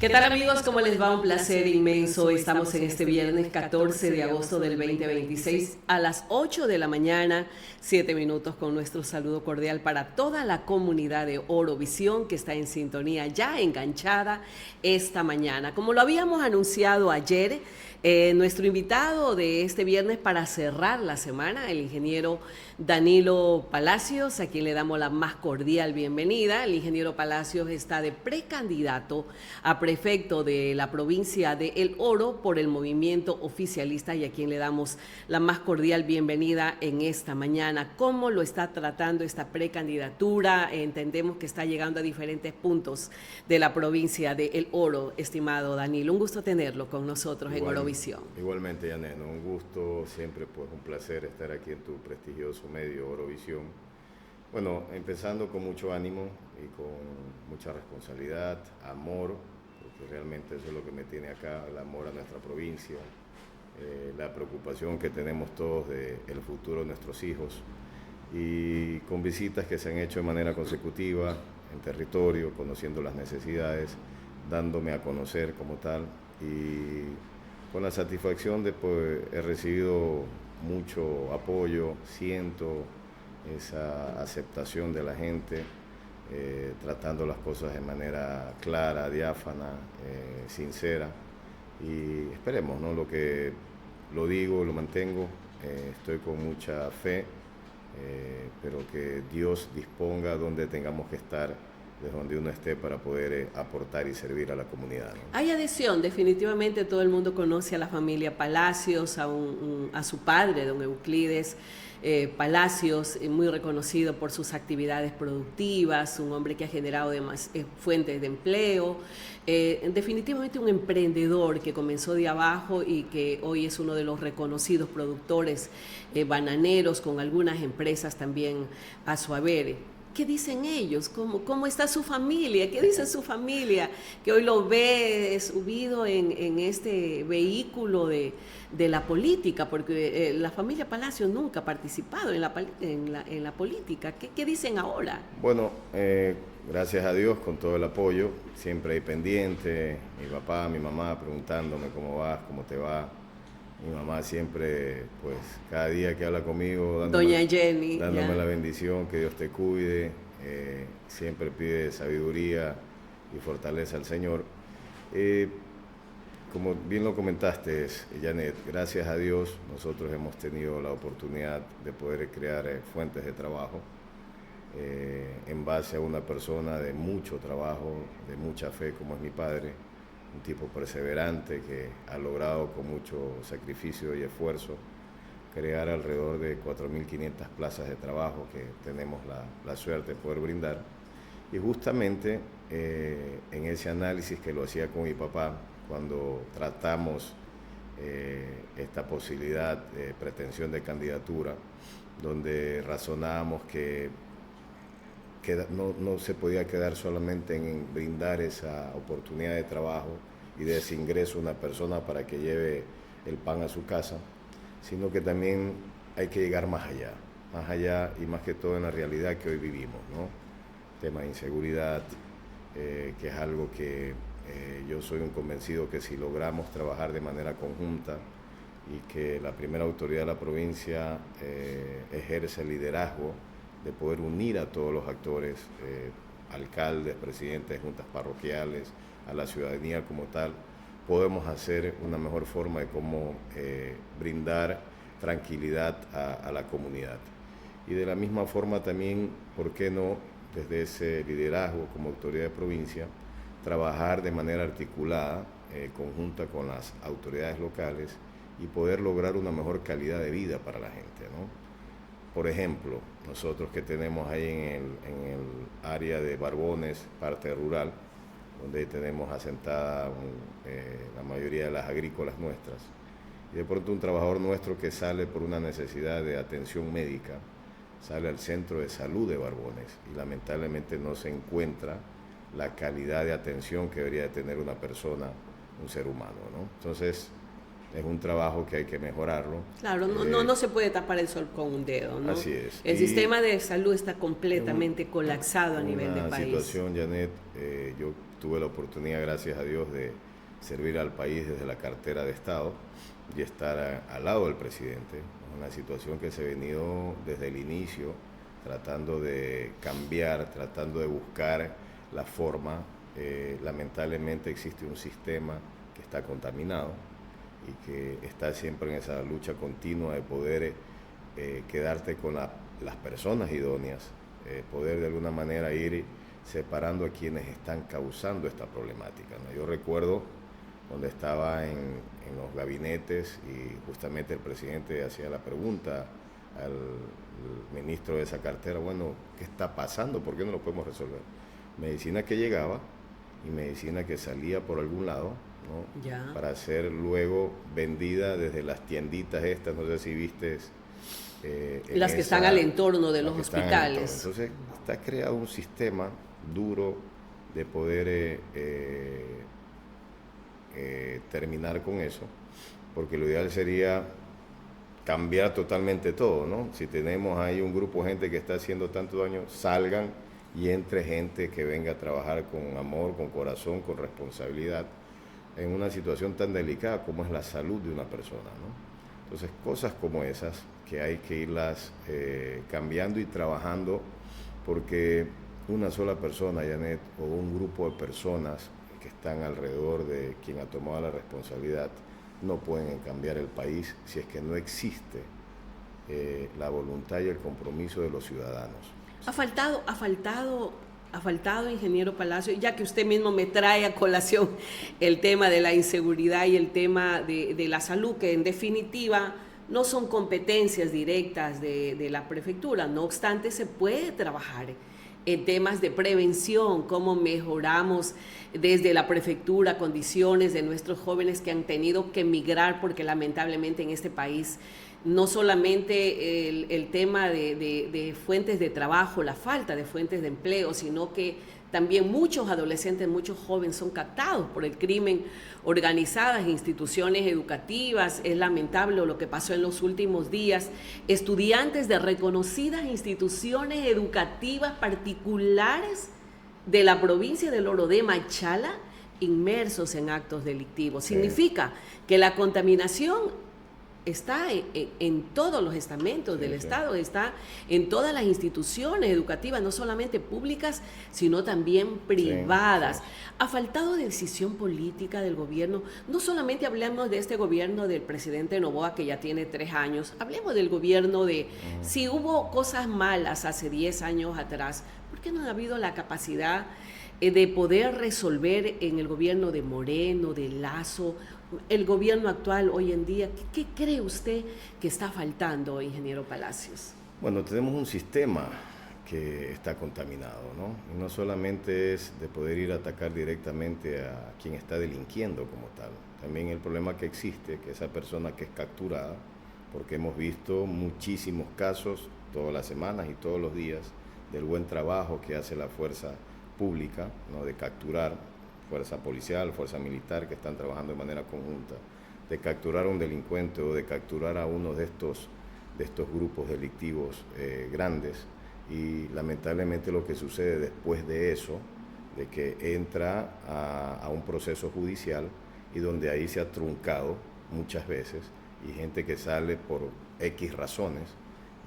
¿Qué tal amigos? ¿Cómo les va? Un placer inmenso. Estamos en este viernes 14 de agosto del 2026 a las 8 de la mañana, 7 minutos con nuestro saludo cordial para toda la comunidad de Orovisión que está en sintonía, ya enganchada esta mañana. Como lo habíamos anunciado ayer, nuestro invitado de este viernes para cerrar la semana, el ingeniero Danilo Palacios, a quien le damos la más cordial bienvenida. El ingeniero Palacios está de precandidato a prefecto de la provincia de El Oro por el movimiento oficialista y a quien le damos la más cordial bienvenida en esta mañana. ¿Cómo lo está tratando esta precandidatura? Entendemos que está llegando a diferentes puntos de la provincia de El Oro, estimado Danilo. Un gusto tenerlo con nosotros en Orovisión. Igualmente, Janet, un gusto, siempre pues un placer estar aquí en tu prestigioso medio Orovisión. Bueno, empezando con mucho ánimo y con mucha responsabilidad, amor, porque realmente eso es lo que me tiene acá, el amor a nuestra provincia, la preocupación que tenemos todos del futuro de nuestros hijos y con visitas que se han hecho de manera consecutiva en territorio, conociendo las necesidades, dándome a conocer como tal y con la satisfacción de pues he recibido mucho apoyo, siento esa aceptación de la gente, tratando las cosas de manera clara, diáfana, sincera y esperemos, ¿no? Lo digo, lo mantengo, estoy con mucha fe, pero que Dios disponga donde tengamos que estar, de donde uno esté para poder aportar y servir a la comunidad, ¿no? Hay adhesión, definitivamente todo el mundo conoce a la familia Palacios, a su padre, don Euclides Palacios, muy reconocido por sus actividades productivas, un hombre que ha generado fuentes de empleo, definitivamente un emprendedor que comenzó de abajo y que hoy es uno de los reconocidos productores bananeros con algunas empresas también a su haber. ¿Qué dicen ellos? ¿Cómo está su familia? ¿Qué dice su familia? Que hoy lo ve subido en este vehículo de la política, porque la familia Palacio nunca ha participado en la política. ¿Qué dicen ahora? Bueno, gracias a Dios con todo el apoyo, siempre hay pendiente, mi papá, mi mamá preguntándome cómo vas, cómo te va. Mi mamá siempre, pues, cada día que habla conmigo, Doña Jenny, dándome la bendición, que Dios te cuide, siempre pide sabiduría y fortaleza al Señor. Como bien lo comentaste, Janet, gracias a Dios nosotros hemos tenido la oportunidad de poder crear fuentes de trabajo en base a una persona de mucho trabajo, de mucha fe, como es mi padre. Un tipo perseverante que ha logrado con mucho sacrificio y esfuerzo crear alrededor de 4.500 plazas de trabajo que tenemos la suerte de poder brindar. Y justamente en ese análisis que lo hacía con mi papá, cuando tratamos esta posibilidad de pretensión de candidatura, donde razonábamos que no se podía quedar solamente en brindar esa oportunidad de trabajo y de ese ingreso a una persona para que lleve el pan a su casa, sino que también hay que llegar más allá y más que todo en la realidad que hoy vivimos, ¿no? Tema de inseguridad, que es algo que yo soy un convencido que si logramos trabajar de manera conjunta y que la primera autoridad de la provincia ejerce el liderazgo de poder unir a todos los actores, alcaldes, presidentes, juntas parroquiales, a la ciudadanía como tal, podemos hacer una mejor forma de cómo brindar tranquilidad a la comunidad. Y de la misma forma también, ¿por qué no, desde ese liderazgo como autoridad de provincia, trabajar de manera articulada, conjunta con las autoridades locales y poder lograr una mejor calidad de vida para la gente, ¿no? Por ejemplo, nosotros que tenemos ahí en el área de Barbones, parte rural, donde tenemos asentada la mayoría de las agrícolas nuestras, y de pronto un trabajador nuestro que sale por una necesidad de atención médica, sale al centro de salud de Barbones y lamentablemente no se encuentra la calidad de atención que debería de tener una persona, un ser humano, ¿no? Entonces, es un trabajo que hay que mejorarlo. Claro, no se puede tapar el sol con un dedo, ¿no? Así es. El sistema de salud está completamente colapsado a nivel del país. Una situación, Janet, yo tuve la oportunidad, gracias a Dios, de servir al país desde la cartera de Estado y estar al lado del presidente. Una situación que se ha venido desde el inicio tratando de cambiar, tratando de buscar la forma. Lamentablemente existe un sistema que está contaminado y que está siempre en esa lucha continua de poder quedarte con las personas idóneas, poder de alguna manera ir separando a quienes están causando esta problemática, ¿no? Yo recuerdo cuando estaba en los gabinetes y justamente el presidente hacía la pregunta al ministro de esa cartera, bueno, ¿qué está pasando? ¿Por qué no lo podemos resolver? Medicina que llegaba y medicina que salía por algún lado, ¿no? Ya. Para ser luego vendida desde las tienditas estas, no sé si vistes. Las que están al entorno de los hospitales. Entonces está creado un sistema duro de poder terminar con eso, porque lo ideal sería cambiar totalmente todo, ¿no? Si tenemos ahí un grupo de gente que está haciendo tanto daño, salgan y entre gente que venga a trabajar con amor, con corazón, con responsabilidad, en una situación tan delicada como es la salud de una persona, ¿no? Entonces, cosas como esas que hay que irlas cambiando y trabajando, porque una sola persona, Janet, o un grupo de personas que están alrededor de quien ha tomado la responsabilidad, no pueden cambiar el país si es que no existe la voluntad y el compromiso de los ciudadanos. Ha faltado, ingeniero Palacio, ya que usted mismo me trae a colación el tema de la inseguridad y el tema de la salud, que en definitiva no son competencias directas de la prefectura. No obstante, se puede trabajar en temas de prevención, cómo mejoramos desde la prefectura condiciones de nuestros jóvenes que han tenido que emigrar, porque lamentablemente en este país no solamente el tema de fuentes de trabajo, la falta de fuentes de empleo, sino que también muchos adolescentes, muchos jóvenes son captados por el crimen, organizadas instituciones educativas. Es lamentable lo que pasó en los últimos días. Estudiantes de reconocidas instituciones educativas particulares de la provincia del Oro de Machala inmersos en actos delictivos. Significa que la contaminación está en todos los estamentos del Estado, está en todas las instituciones educativas, no solamente públicas, sino también privadas. Ha faltado decisión política del gobierno. No solamente hablemos de este gobierno del presidente Noboa, que ya tiene 3 años, hablemos del gobierno de si hubo cosas malas hace 10 años atrás, ¿por qué no ha habido la capacidad de poder resolver en el gobierno de Moreno, de Lazo, el gobierno actual hoy en día? ¿Qué cree usted que está faltando, ingeniero Palacios? Bueno, tenemos un sistema que está contaminado, ¿no? Y no solamente es de poder ir a atacar directamente a quien está delinquiendo como tal. También el problema que existe, que esa persona que es capturada, porque hemos visto muchísimos casos todas las semanas y todos los días del buen trabajo que hace la fuerza pública, ¿no? De capturar, fuerza policial, fuerza militar, que están trabajando de manera conjunta, de capturar a un delincuente o de capturar a uno de estos grupos delictivos grandes. Y lamentablemente lo que sucede después de eso, de que entra a un proceso judicial y donde ahí se ha truncado muchas veces, y gente que sale por X razones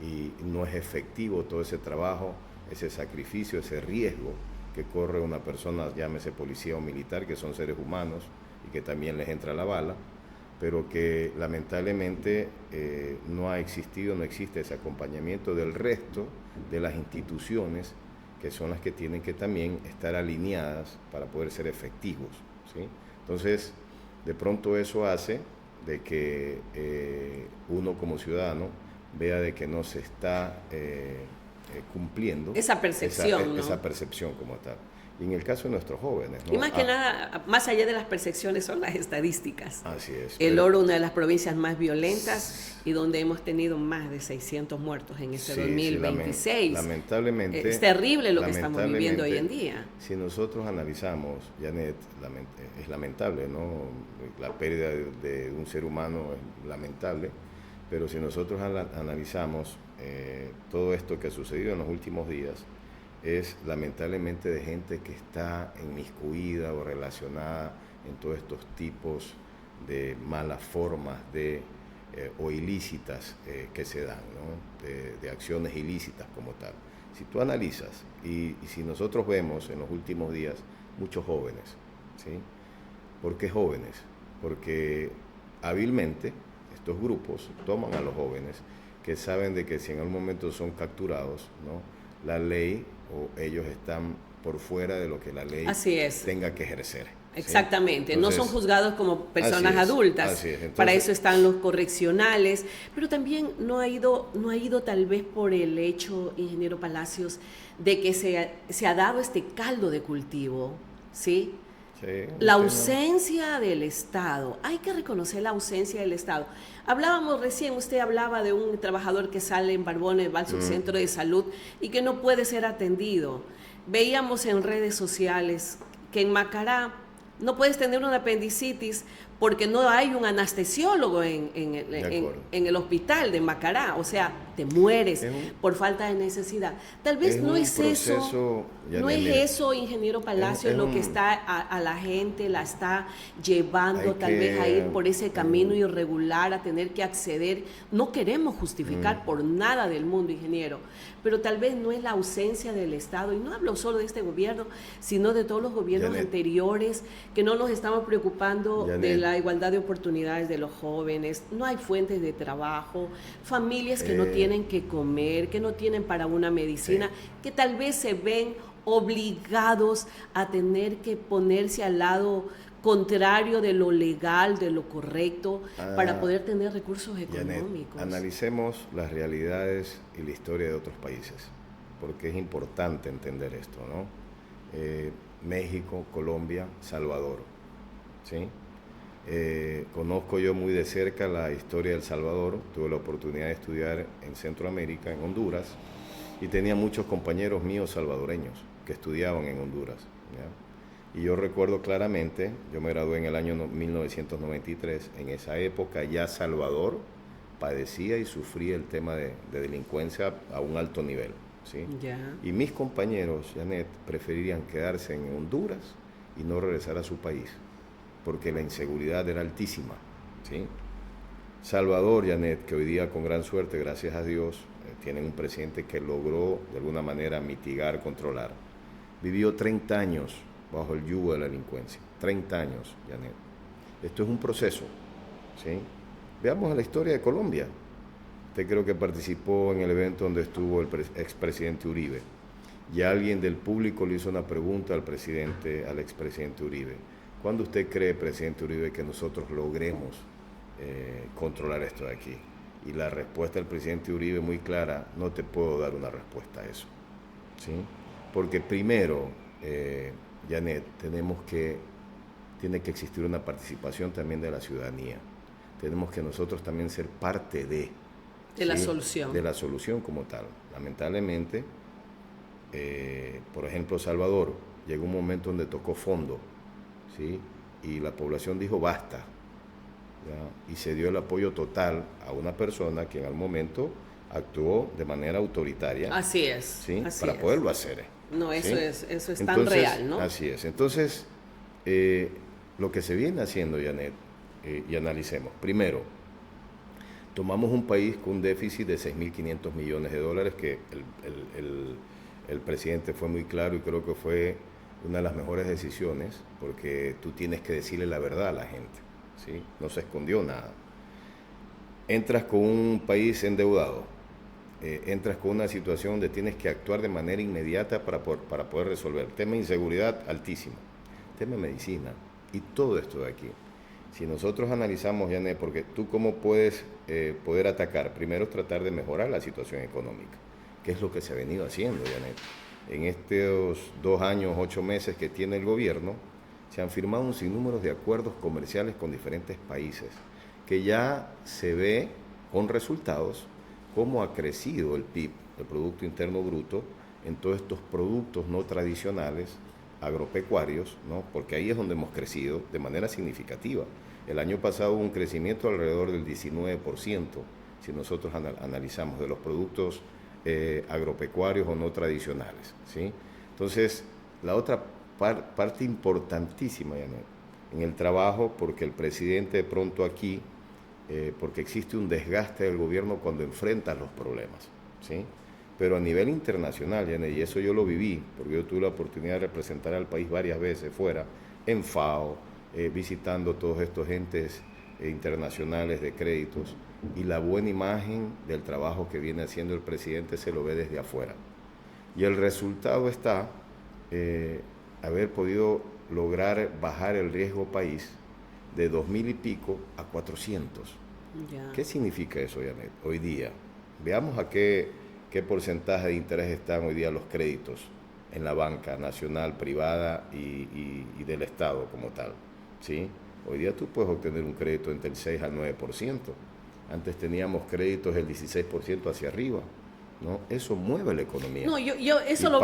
y no es efectivo todo ese trabajo, ese sacrificio, ese riesgo que corre una persona, llámese policía o militar, que son seres humanos y que también les entra la bala, pero que lamentablemente no ha existido, no existe ese acompañamiento del resto de las instituciones, que son las que tienen que también estar alineadas para poder ser efectivos, ¿sí? Entonces, de pronto eso hace de que uno como ciudadano vea de que no se está cumpliendo esa percepción, ¿no? Esa percepción como tal. Y en el caso de nuestros jóvenes, ¿no? Y más que nada, más allá de las percepciones, son las estadísticas. Así es. El Oro, una de las provincias más violentas y donde hemos tenido más de 600 muertos en este 2026. Lamentablemente. Es terrible lo que estamos viviendo hoy en día. Si nosotros analizamos, Janet, es lamentable, ¿no? La pérdida de un ser humano es lamentable, pero si nosotros analizamos todo esto que ha sucedido en los últimos días, es lamentablemente de gente que está inmiscuida o relacionada en todos estos tipos de malas formas o ilícitas que se dan, ¿no? De acciones ilícitas como tal. Si tú analizas, y si nosotros vemos en los últimos días muchos jóvenes, ¿sí? ¿Por qué jóvenes? Porque hábilmente estos grupos toman a los jóvenes que saben de que si en algún momento son capturados, ¿no? La ley o ellos están por fuera de lo que la ley tenga que ejercer. Exactamente, ¿sí? Entonces, no son juzgados como personas adultas, entonces, para eso están los correccionales, pero también no ha ido tal vez por el hecho, ingeniero Palacios, de que se ha dado este caldo de cultivo, ¿sí? Sí, la ausencia del Estado, hay que reconocer la ausencia del Estado. Hablábamos recién, usted hablaba de un trabajador que sale en Barbones, va al subcentro de salud y que no puede ser atendido. Veíamos en redes sociales que en Macará no puedes tener una apendicitis porque no hay un anestesiólogo en el hospital de Macará, o sea, te mueres por falta de necesidad. Tal vez no es eso, no es eso, ingeniero Palacio, lo que está a la gente la está llevando tal vez a ir por ese camino irregular, a tener que acceder. No queremos justificar por nada del mundo, ingeniero, pero tal vez no es la ausencia del Estado, y no hablo solo de este gobierno, sino de todos los gobiernos anteriores, que no nos estamos preocupando de la igualdad de oportunidades de los jóvenes. No hay fuentes de trabajo, familias que no tienen que comer, que no tienen para una medicina, que tal vez se ven obligados a tener que ponerse al lado contrario de lo legal, de lo correcto, para poder tener recursos económicos. Janet, analicemos las realidades y la historia de otros países, porque es importante entender esto, ¿no? México, Colombia, Salvador, ¿sí? Conozco yo muy de cerca la historia de El Salvador, tuve la oportunidad de estudiar en Centroamérica, en Honduras, y tenía muchos compañeros míos salvadoreños que estudiaban en Honduras, ¿ya? Y yo recuerdo claramente, yo me gradué en el año 1993, en esa época ya Salvador padecía y sufría el tema de delincuencia a un alto nivel, ¿sí? Y mis compañeros, Janet, preferirían quedarse en Honduras y no regresar a su país, porque la inseguridad era altísima, ¿sí? Salvador, Janet, que hoy día con gran suerte, gracias a Dios, tienen un presidente que logró de alguna manera mitigar, controlar. Vivió 30 años bajo el yugo de la delincuencia, 30 años, Janet. Esto es un proceso, ¿sí? Veamos la historia de Colombia. Usted creo que participó en el evento donde estuvo el expresidente Uribe, y alguien del público le hizo una pregunta al expresidente Uribe. ¿Cuándo usted cree, presidente Uribe, que nosotros logremos controlar esto de aquí? Y la respuesta del presidente Uribe muy clara: no te puedo dar una respuesta a eso, ¿sí? Porque primero, Janet, tiene que existir una participación también de la ciudadanía. Tenemos que nosotros también ser parte de la solución. De la solución como tal. Lamentablemente, por ejemplo, Salvador, llegó un momento donde tocó fondo, ¿sí? Y la población dijo basta, ¿ya? Y se dio el apoyo total a una persona que en algún momento actuó de manera autoritaria. Así es. ¿Sí? Así para es. poderlo hacer. No, eso ¿sí? eso es Entonces, tan real, ¿no? Así es. Entonces, lo que se viene haciendo, Janet, y analicemos. Primero, tomamos un país con un déficit de 6.500 millones de dólares, que el presidente fue muy claro y creo que fue una de las mejores decisiones, porque tú tienes que decirle la verdad a la gente, ¿sí? No se escondió nada. Entras con un país endeudado, entras con una situación donde tienes que actuar de manera inmediata para poder resolver. Tema de inseguridad altísimo, tema de medicina y todo esto de aquí. Si nosotros analizamos, Janet, porque tú cómo puedes poder atacar, primero tratar de mejorar la situación económica, que es lo que se ha venido haciendo, Janet. En estos 2 años, 8 meses que tiene el gobierno, se han firmado un sinnúmero de acuerdos comerciales con diferentes países, que ya se ve con resultados cómo ha crecido el PIB, el Producto Interno Bruto, en todos estos productos no tradicionales, agropecuarios, ¿no? Porque ahí es donde hemos crecido de manera significativa. El año pasado hubo un crecimiento alrededor del 19%, si nosotros analizamos, de los productos agropecuarios o no tradicionales, ¿sí? Entonces, la otra parte importantísima, Janet, en el trabajo, porque el presidente de pronto aquí, porque existe un desgaste del gobierno cuando enfrenta los problemas, ¿sí? Pero a nivel internacional, Janet, y eso yo lo viví, porque yo tuve la oportunidad de representar al país varias veces fuera, en FAO, visitando todos estos entes internacionales de créditos, y la buena imagen del trabajo que viene haciendo el presidente se lo ve desde afuera. Y el resultado está haber podido lograr bajar el riesgo país de 2.000 y pico a 400. Ya. ¿Qué significa eso, Janet, hoy día? Veamos a qué porcentaje de interés están hoy día los créditos en la banca nacional, privada y del Estado como tal, ¿sí? Hoy día tú puedes obtener un crédito entre el 6 al 9%. Antes teníamos créditos del 16% hacia arriba, ¿no? Eso mueve la economía. No, yo eso lo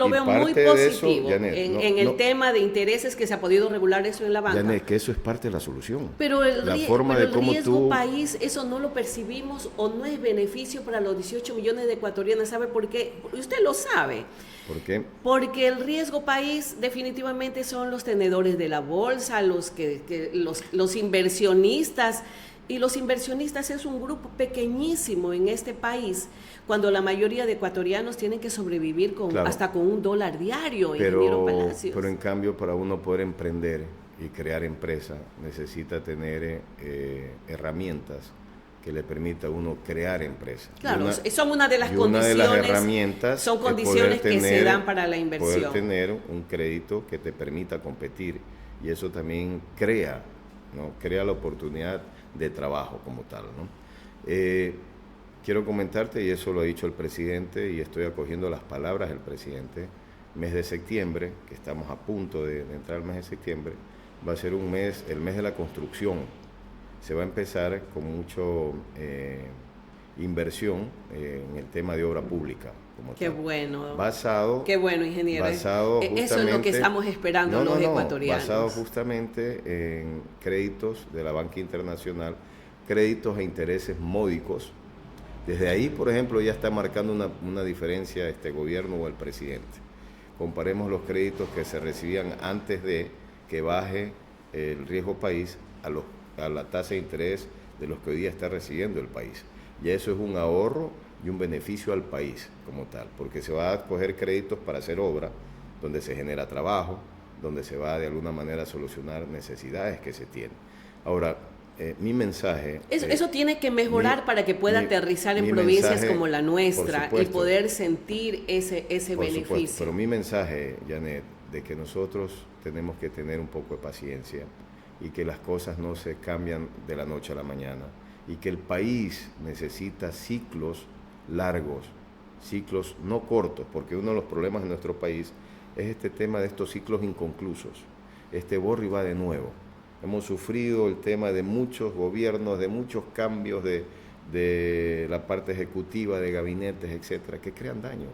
veo muy positivo. Janet, en el tema de intereses que se ha podido regular eso en la banca. Janet, que eso es parte de la solución. Pero el riesgo país, eso no lo percibimos o no es beneficio para los 18 millones de ecuatorianos. ¿Sabe por qué? Usted lo sabe. ¿Por qué? Porque el riesgo país definitivamente son los tenedores de la bolsa, los inversionistas. Y los inversionistas es un grupo pequeñísimo en este país, cuando la mayoría de ecuatorianos tienen que sobrevivir hasta con $1 diario, ingeniero Palacios. Pero en cambio, para uno poder emprender y crear empresa, necesita tener herramientas que le permita a uno crear empresas. Claro, son una de las condiciones, una de las herramientas son condiciones que se dan para la inversión. Poder tener un crédito que te permita competir, y eso también crea la oportunidad de trabajo como tal, ¿no? Quiero comentarte, y eso lo ha dicho el presidente, y estoy acogiendo las palabras del presidente, mes de septiembre, que estamos a punto de entrar al mes de septiembre, va a ser el mes de la construcción. Se va a empezar con mucho inversión en el tema de obra pública. Qué bueno. Qué bueno, ingeniero. Eso es lo que estamos esperando los ecuatorianos. Basado justamente en créditos de la banca internacional, créditos a intereses módicos. Desde ahí, por ejemplo, ya está marcando una diferencia este gobierno o el presidente. Comparemos los créditos que se recibían antes de que baje el riesgo país a la tasa de interés de los que hoy día está recibiendo el país. Y eso es un ahorro y un beneficio al país como tal, porque se va a coger créditos para hacer obra, donde se genera trabajo, donde se va de alguna manera a solucionar necesidades que se tienen. Ahora, mi mensaje... Eso tiene que mejorar para que pueda aterrizar en provincias mensaje, como la nuestra, y poder sentir ese beneficio. Supuesto, pero mi mensaje, Janet, de que nosotros tenemos que tener un poco de paciencia y que las cosas no se cambian de la noche a la mañana, y que el país necesita ciclos largos, ciclos no cortos, porque uno de los problemas de nuestro país es este tema de estos ciclos inconclusos, este borra y va de nuevo. Hemos sufrido el tema de muchos gobiernos, de muchos cambios de la parte ejecutiva, de gabinetes, etcétera, que crean daño.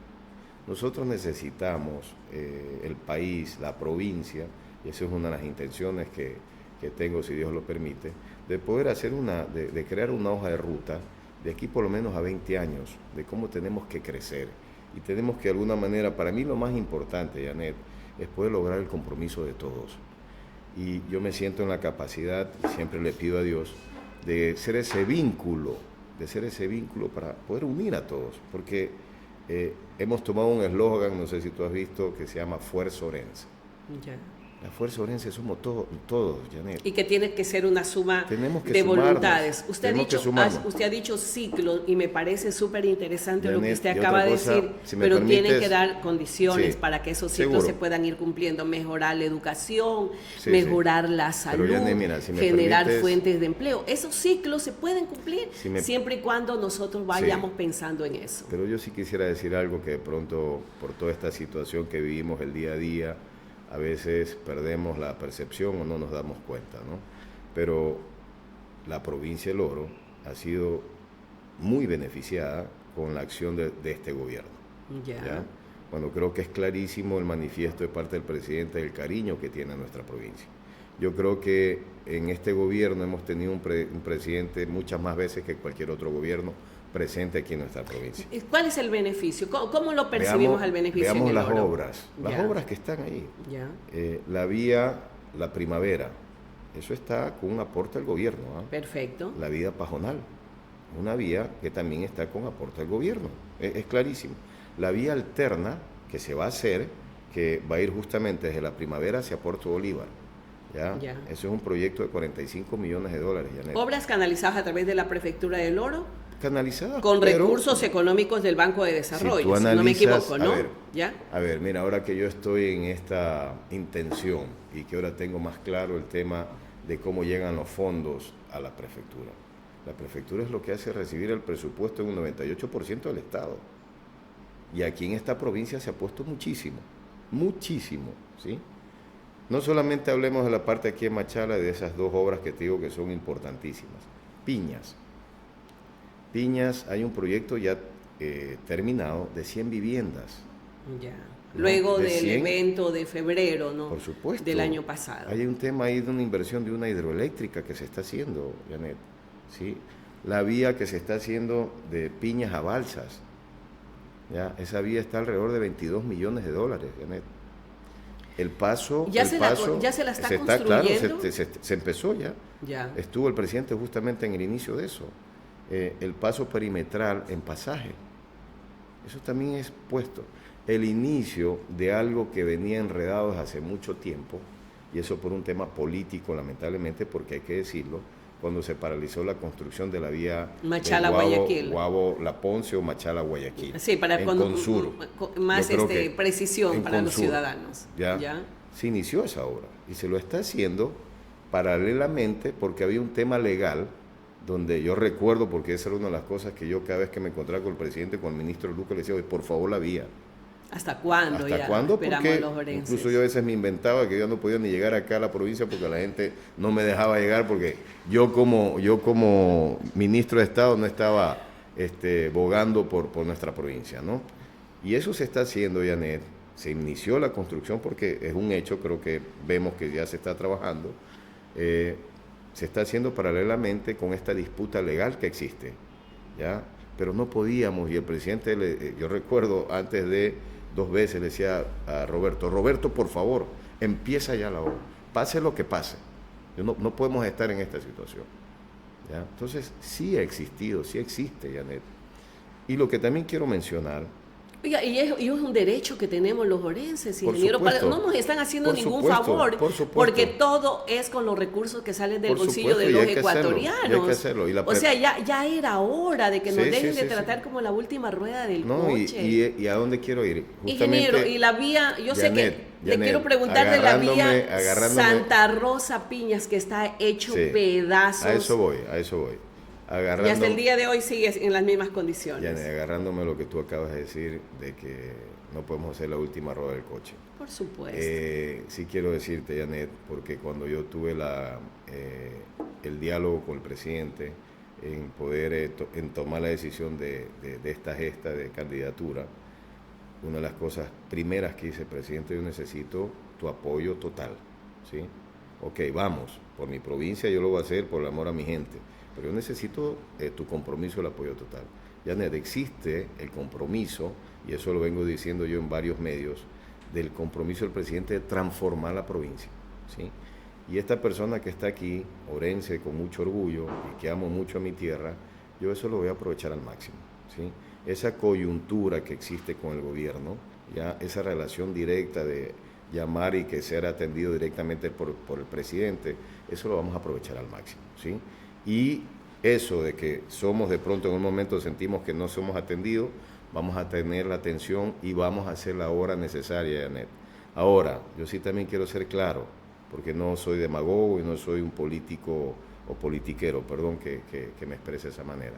Nosotros necesitamos el país, la provincia, y esa es una de las intenciones que tengo, si Dios lo permite, de poder hacer de crear una hoja de ruta de aquí por lo menos a 20 años, de cómo tenemos que crecer. Y tenemos que de alguna manera, para mí lo más importante, Janet, es poder lograr el compromiso de todos. Y yo me siento en la capacidad, siempre le pido a Dios, de ser ese vínculo para poder unir a todos. Porque hemos tomado un eslogan, no sé si tú has visto, que se llama Fuerza Orense. Ya. La Fuerza Orense somos todos, Janet. Y que tiene que ser una suma de voluntades. Usted ha dicho ciclo, y me parece súper interesante, Janet, lo que usted acaba de decir, pero tiene que dar condiciones para que esos ciclos se puedan ir cumpliendo. Mejorar la educación, mejorar la salud, Janet, generar fuentes de empleo. Esos ciclos se pueden cumplir siempre y cuando nosotros vayamos pensando en eso. Pero yo sí quisiera decir algo que de pronto, por toda esta situación que vivimos el día a día, a veces perdemos la percepción o no nos damos cuenta, ¿no? Pero la provincia del Oro ha sido muy beneficiada con la acción de este gobierno. ¿Ya? Bueno, creo que es clarísimo el manifiesto de parte del presidente del cariño que tiene a nuestra provincia. Yo creo que en este gobierno hemos tenido un presidente muchas más veces que cualquier otro gobierno presente aquí en nuestra provincia. ¿Cuál es el beneficio? ¿Cómo lo percibimos al beneficio? Veamos en el oro? las obras que están ahí. Ya. La vía La Primavera, eso está con un aporte del gobierno. Perfecto. La vía Pajonal, una vía que también está con aporte del gobierno, es clarísimo. La vía alterna que se va a hacer, que va a ir justamente desde La Primavera hacia Puerto Bolívar. ¿Ya? Eso es un proyecto de 45 millones de dólares. Janet. Obras canalizadas a través de la Prefectura del Oro. Canalizadas. Con recursos económicos del Banco de Desarrollo, si no me equivoco, ¿no? A ver, mira, ahora que yo estoy en esta intención y que ahora tengo más claro el tema de cómo llegan los fondos a la prefectura. La prefectura es lo que hace recibir el presupuesto en un 98% del Estado. Y aquí en esta provincia se ha puesto muchísimo, ¿sí? No solamente hablemos de la parte aquí en Machala, de esas dos obras que te digo que son importantísimas. Piñas, hay un proyecto ya terminado de 100 viviendas. Ya. Luego del evento de febrero, ¿no? Por supuesto. Del año pasado. Hay un tema ahí de una inversión de una hidroeléctrica que se está haciendo, Janet. ¿Sí? La vía que se está haciendo de Piñas a Balsas. ¿Ya? Esa vía está alrededor de 22 millones de dólares, Janet. El paso... ¿Ya se la está construyendo? Claro, se empezó ya. Estuvo el presidente justamente en el inicio de eso. El paso perimetral en Pasaje. Eso también es puesto. El inicio de algo que venía enredado desde hace mucho tiempo, y eso por un tema político, lamentablemente, porque hay que decirlo, cuando se paralizó la construcción de la vía Machala-Guayaquil. Guabo-La Ponce o Machala-Guayaquil. Sí, para Consur. Más precisión para los ciudadanos. ¿Ya? Se inició esa obra y se lo está haciendo paralelamente porque había un tema legal donde yo recuerdo, porque esa era una de las cosas que yo cada vez que me encontraba con el presidente, con el ministro Luque, le decía, por favor, la vía. ¿Hasta cuándo? ¿Hasta cuándo? Porque incluso yo a veces me inventaba que yo no podía ni llegar acá a la provincia porque la gente no me dejaba llegar porque yo como ministro de Estado no estaba bogando por nuestra provincia, ¿no? Y eso se está haciendo, Janet. Se inició la construcción porque es un hecho, creo que vemos que ya se está trabajando. Se está haciendo paralelamente con esta disputa legal que existe, ¿ya? Pero no podíamos, y el presidente, yo recuerdo antes de 2 veces le decía a Roberto, por favor, empieza ya la obra, pase lo que pase. No podemos estar en esta situación, ¿ya? Entonces, sí ha existido, sí existe, Janet. Y lo que también quiero mencionar... Oiga, y es un derecho que tenemos los orenses, ingeniero. No nos están haciendo ningún favor, porque todo es con los recursos que salen del bolsillo de los ecuatorianos. Hay que hacerlo. O sea, ya era hora de que nos dejen de tratar como la última rueda del coche. ¿Y a dónde quiero ir? Ingeniero, y la vía, yo sé que le quiero preguntar de la vía Santa Rosa Piñas, que está hecho pedazos. A eso voy. Y hasta el día de hoy sigue en las mismas condiciones. Janet, agarrándome lo que tú acabas de decir, de que no podemos hacer la última rueda del coche. Por supuesto. Sí quiero decirte, Janet, porque cuando yo tuve el diálogo con el presidente en poder en tomar la decisión de esta gesta de candidatura, una de las cosas primeras que dice, presidente, yo necesito tu apoyo total, ¿sí? Ok, vamos, por mi provincia yo lo voy a hacer por el amor a mi gente, pero yo necesito tu compromiso, el apoyo total. Janet, existe el compromiso, y eso lo vengo diciendo yo en varios medios, del compromiso del presidente de transformar la provincia, ¿sí? Y esta persona que está aquí, orense, con mucho orgullo, y que amo mucho a mi tierra, yo eso lo voy a aprovechar al máximo, ¿sí? Esa coyuntura que existe con el gobierno, ya esa relación directa de llamar y que ser atendido directamente por el presidente, eso lo vamos a aprovechar al máximo, ¿sí? Y eso de que somos de pronto en un momento sentimos que no somos atendidos, vamos a tener la atención y vamos a hacer la obra necesaria, Janet. Ahora, yo sí también quiero ser claro, porque no soy demagogo y no soy un político o politiquero, perdón que me exprese de esa manera,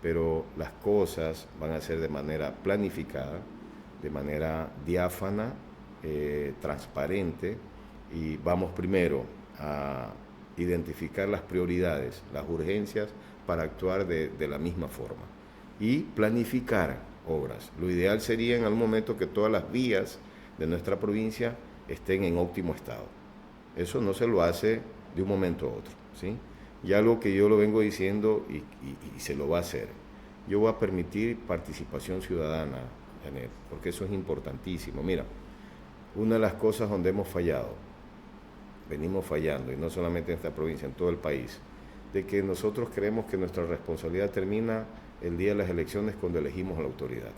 pero las cosas van a ser de manera planificada, de manera diáfana, transparente, y vamos primero a identificar las prioridades, las urgencias, para actuar de la misma forma y planificar obras. Lo ideal sería en algún momento que todas las vías de nuestra provincia estén en óptimo estado. Eso no se lo hace de un momento a otro, ¿sí? Y algo que yo lo vengo diciendo y se lo va a hacer. yo voy a permitir participación ciudadana, Janet, porque eso es importantísimo. Mira, una de las cosas donde hemos fallado, venimos fallando, y no solamente en esta provincia, en todo el país, de que nosotros creemos que nuestra responsabilidad termina el día de las elecciones cuando elegimos a la autoridad.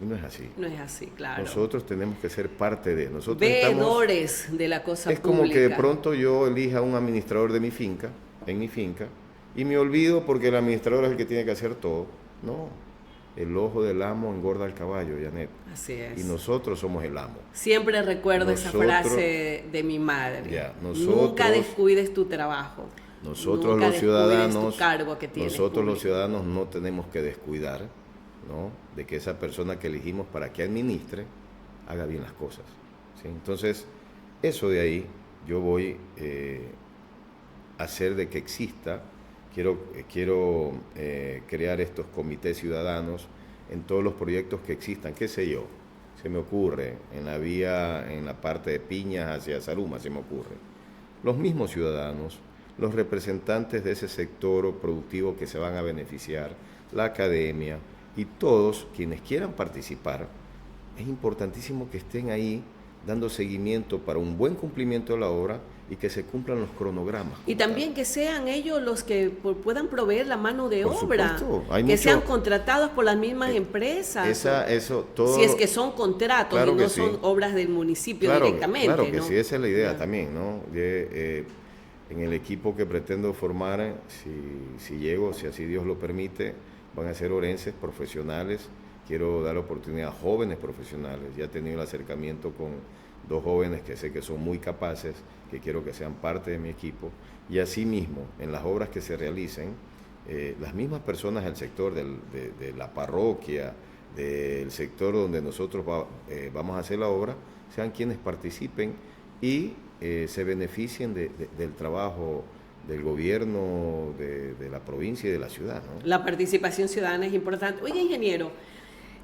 Y no es así. No es así, claro. Nosotros tenemos que ser parte de... Nosotros veedores de la cosa es pública. como que de pronto yo elija un administrador de mi finca, en mi finca, y me olvido porque el administrador es el que tiene que hacer todo. No, el ojo del amo engorda al caballo, Janet. Así es. Y nosotros somos el amo. Siempre recuerdo esa frase de mi madre. Ya, nunca descuides tu trabajo. Nosotros nunca los ciudadanos, tu cargo que tienes nosotros público. los ciudadanos no tenemos que descuidar, ¿no?, de que esa persona que elegimos para que administre haga bien las cosas, ¿sí? Entonces, eso de ahí yo voy a hacer de que exista. Quiero crear estos comités ciudadanos en todos los proyectos que existan, qué sé yo, se me ocurre, en la vía, en la parte de Piñas hacia Zaruma, se me ocurre. Los mismos ciudadanos, los representantes de ese sector productivo que se van a beneficiar, la academia y todos quienes quieran participar, es importantísimo que estén ahí dando seguimiento para un buen cumplimiento de la obra y que se cumplan los cronogramas. Y también tal, que sean ellos los que puedan proveer la mano de por obra, supuesto, que sean contratados por las mismas empresas. Todo, si es que son contratos, claro, y no son obras del municipio, claro, directamente. Claro que ¿no? sí, esa es la idea también, ¿no? En el equipo que pretendo formar, si llego, si así Dios lo permite, van a ser orenses profesionales. Quiero dar oportunidad a jóvenes profesionales. Ya he tenido el acercamiento con 2 jóvenes que sé que son muy capaces, que quiero que sean parte de mi equipo. Y asimismo, en las obras que se realicen, las mismas personas del sector de la parroquia, del sector donde nosotros vamos a hacer la obra, sean quienes participen y se beneficien del trabajo del gobierno, de la provincia y de la ciudad, ¿no? La participación ciudadana es importante. Oye, ingeniero,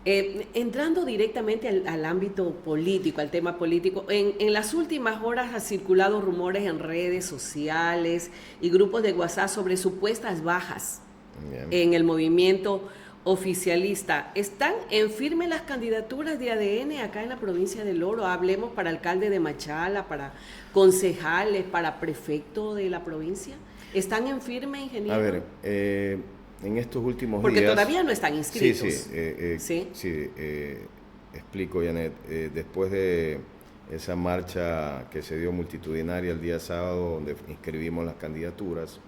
entrando directamente al ámbito político, al tema político, en las últimas horas ha circulado rumores en redes sociales y grupos de WhatsApp sobre supuestas bajas en el movimiento oficialista. ¿Están en firme las candidaturas de ADN acá en la provincia del Oro? Hablemos para alcalde de Machala, para concejales, para prefecto de la provincia. ¿Están en firme, ingeniero? A ver, en estos últimos Porque días... Porque todavía no están inscritos. Sí, explico, Janet. Después de esa marcha que se dio multitudinaria el día sábado, donde inscribimos las candidaturas,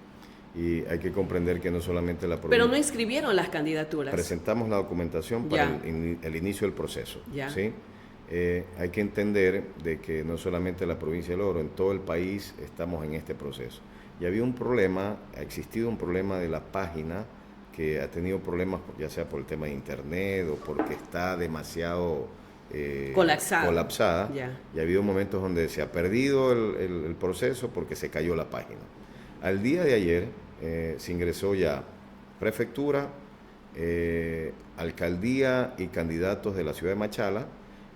y hay que comprender que no solamente la provincia... Pero no inscribieron las candidaturas. Presentamos la documentación para el inicio del proceso, ¿sí? Hay que entender de que no solamente la provincia del Oro, en todo el país estamos en este proceso. Y había un problema, ha existido un problema de la página que ha tenido problemas, ya sea por el tema de internet o porque está demasiado colapsada. Y ha habido momentos donde se ha perdido el proceso porque se cayó la página. Al día de ayer se ingresó ya prefectura, alcaldía y candidatos de la ciudad de Machala,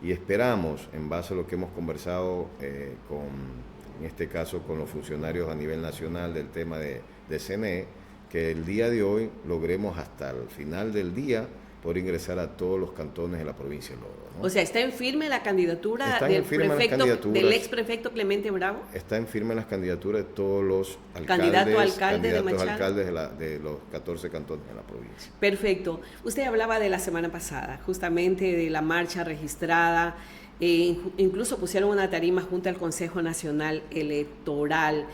y esperamos, en base a lo que hemos conversado en este caso con los funcionarios a nivel nacional del tema de CNE, que el día de hoy logremos hasta el final del día poder ingresar a todos los cantones de la provincia de Oro, ¿no? O sea, ¿está en firme la candidatura del ex prefecto Clemente Bravo? Está en firme las candidaturas de todos los candidatos a alcaldes de los 14 cantones de la provincia. Perfecto. Usted hablaba de la semana pasada, justamente de la marcha registrada, incluso pusieron una tarima junto al Consejo Nacional Electoral.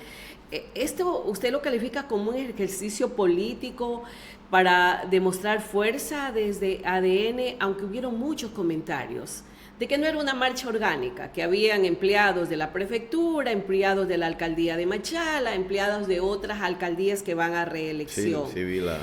¿Esto usted lo califica como un ejercicio político para demostrar fuerza desde ADN, aunque hubieron muchos comentarios de que no era una marcha orgánica, que habían empleados de la prefectura, empleados de la alcaldía de Machala, empleados de otras alcaldías que van a reelección? Sí, vi la...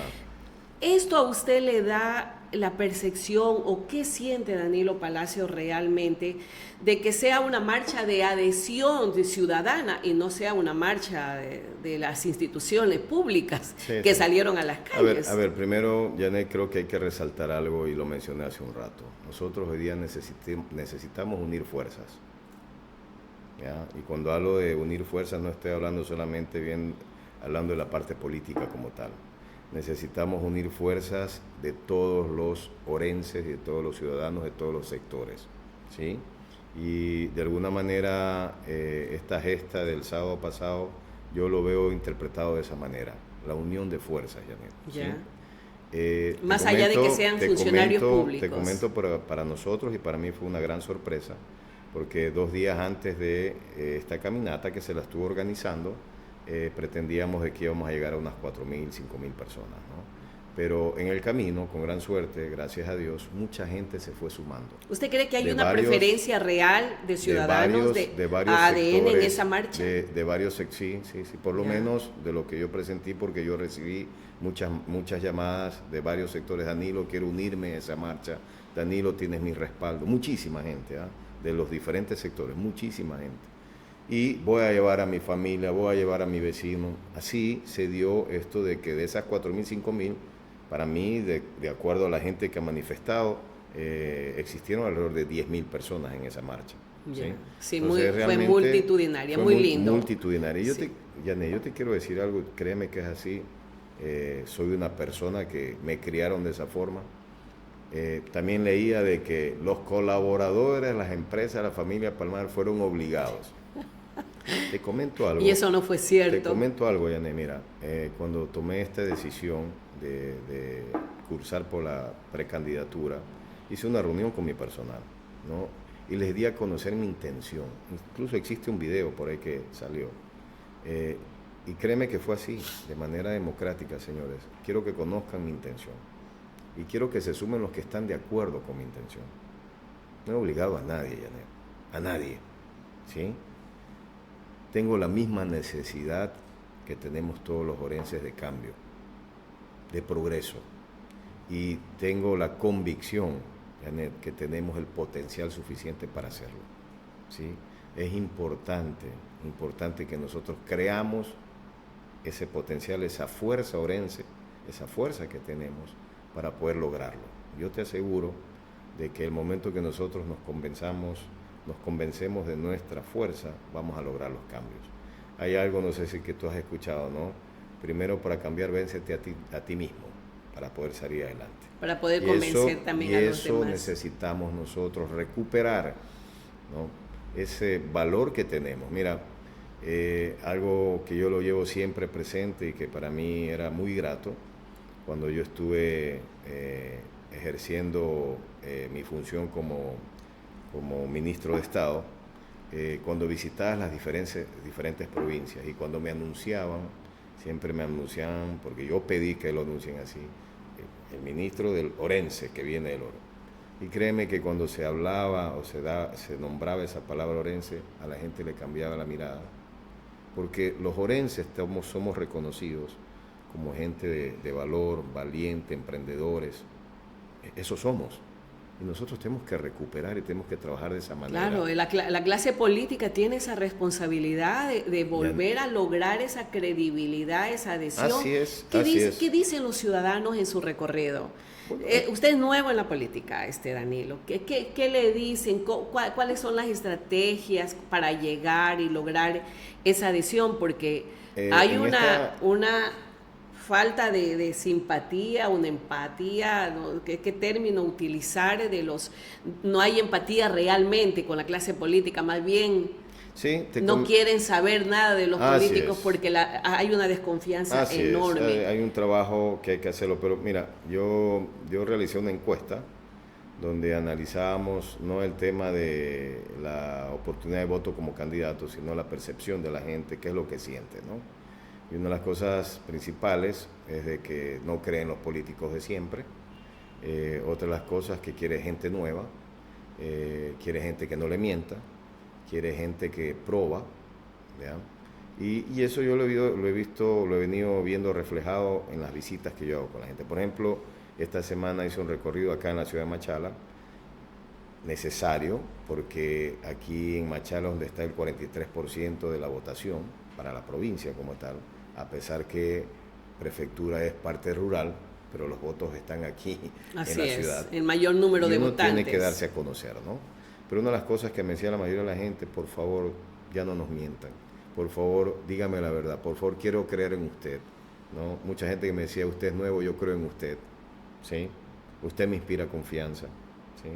¿Esto a usted le da la percepción o qué siente Danilo Palacio realmente de que sea una marcha de adhesión ciudadana y no sea una marcha de las instituciones públicas que salieron a las calles? A ver, primero, Janet, creo que hay que resaltar algo y lo mencioné hace un rato. Nosotros hoy día necesitamos unir fuerzas, ¿ya? Y cuando hablo de unir fuerzas no estoy hablando solamente hablando de la parte política como tal. necesitamos unir fuerzas de todos los orenses y de todos los ciudadanos de todos los sectores, ¿sí? Y de alguna manera esta gesta del sábado pasado yo lo veo interpretado de esa manera, la unión de fuerzas, Janet. Ya. ¿Sí? Más allá de que sean funcionarios públicos. Te comento, para nosotros y para mí fue una gran sorpresa, porque 2 días antes de esta caminata que se la estuvo organizando, pretendíamos de que íbamos a llegar a unas 4.000, 5.000 personas, ¿no? Pero en el camino, con gran suerte, gracias a Dios, mucha gente se fue sumando. ¿Usted cree que hay una preferencia real de ciudadanos de varios ADN sectores, en esa marcha? De varios, sí, por lo menos de lo que yo presentí, porque yo recibí muchas llamadas de varios sectores. Danilo, quiero unirme a esa marcha. Danilo, tienes mi respaldo. Muchísima gente, de los diferentes sectores, muchísima gente. Y voy a llevar a mi familia, voy a llevar a mi vecino. Así se dio esto de que de esas 4.000, 5.000, para mí, de acuerdo a la gente que ha manifestado, existieron alrededor de 10.000 personas en esa marcha. Sí, fue multitudinaria, muy lindo. Multitudinaria. Yané, yo te quiero decir algo, créeme que es así. Soy una persona que me criaron de esa forma. También leía de que los colaboradores, las empresas, la familia Palmar fueron obligados. Te comento algo. Y eso no fue cierto. Te comento algo, Yané. Mira, cuando tomé esta decisión de cursar por la precandidatura, hice una reunión con mi personal, ¿no? Y les di a conocer mi intención. Incluso existe un video por ahí que salió. Y créeme que fue así, de manera democrática, señores. Quiero que conozcan mi intención. Y quiero que se sumen los que están de acuerdo con mi intención. No he obligado a nadie, Yané. A nadie. ¿Sí? Tengo la misma necesidad que tenemos todos los orenses de cambio, de progreso. Y tengo la convicción, Janet, que tenemos el potencial suficiente para hacerlo. ¿Sí? Es importante que nosotros creamos ese potencial, esa fuerza orense, esa fuerza que tenemos para poder lograrlo. Yo te aseguro de que el momento que nosotros nos convencemos de nuestra fuerza, vamos a lograr los cambios. Hay algo, no sé si que tú has escuchado, ¿no? Primero, para cambiar, véncete a ti mismo, para poder salir adelante. Para poder convencer también a los demás. Y eso necesitamos nosotros recuperar, ¿no? Ese valor que tenemos. Mira, algo que yo lo llevo siempre presente y que para mí era muy grato, cuando yo estuve ejerciendo mi función como ministro de Estado, cuando visitabas las diferentes provincias y cuando me anunciaban, siempre me anunciaban, porque yo pedí que lo anuncien así, el ministro del Orense, que viene del oro. Y créeme que cuando se hablaba o se nombraba esa palabra orense, a la gente le cambiaba la mirada, porque los orenses somos reconocidos como gente de valor, valiente, emprendedores. Eso somos. Y nosotros tenemos que recuperar y tenemos que trabajar de esa manera. Claro, la clase política tiene esa responsabilidad de volver a lograr esa credibilidad, esa adhesión. Así es. ¿Qué dicen los ciudadanos en su recorrido? Usted es nuevo en la política, Danilo. ¿Qué le dicen? ¿Cuáles son las estrategias para llegar y lograr esa adhesión? Porque hay una falta de simpatía, una empatía, ¿no? ¿Qué término utilizar? No hay empatía realmente con la clase política, más bien no quieren saber nada de los políticos porque hay una desconfianza enorme. Hay un trabajo que hay que hacerlo, pero mira, yo realicé una encuesta donde analizábamos no el tema de la oportunidad de voto como candidato, sino la percepción de la gente, qué es lo que siente, ¿no? Y una de las cosas principales es de que no creen los políticos de siempre. Otra de las cosas que quiere gente nueva, quiere gente que no le mienta, quiere gente que proba, ¿ya? Y eso yo lo he venido viendo reflejado en las visitas que yo hago con la gente. Por ejemplo, esta semana hice un recorrido acá en la ciudad de Machala, necesario, porque aquí en Machala, donde está el 43% de la votación para la provincia como tal, a pesar que prefectura es parte rural, pero los votos están aquí en la ciudad. El mayor número de votantes. Tiene que darse a conocer, ¿no? Pero una de las cosas que me decía la mayoría de la gente, por favor, ya no nos mientan. Por favor, dígame la verdad. Por favor, quiero creer en usted. ¿no? Mucha gente que me decía, usted es nuevo, yo creo en usted, ¿sí? Usted me inspira confianza, ¿sí?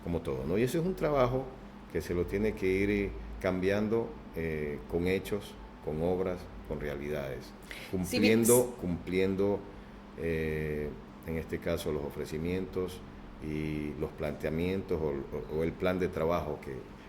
Como todo, ¿no? Y eso es un trabajo que se lo tiene que ir cambiando con hechos, con obras, con realidades, cumpliendo en este caso los ofrecimientos y los planteamientos o el plan de trabajo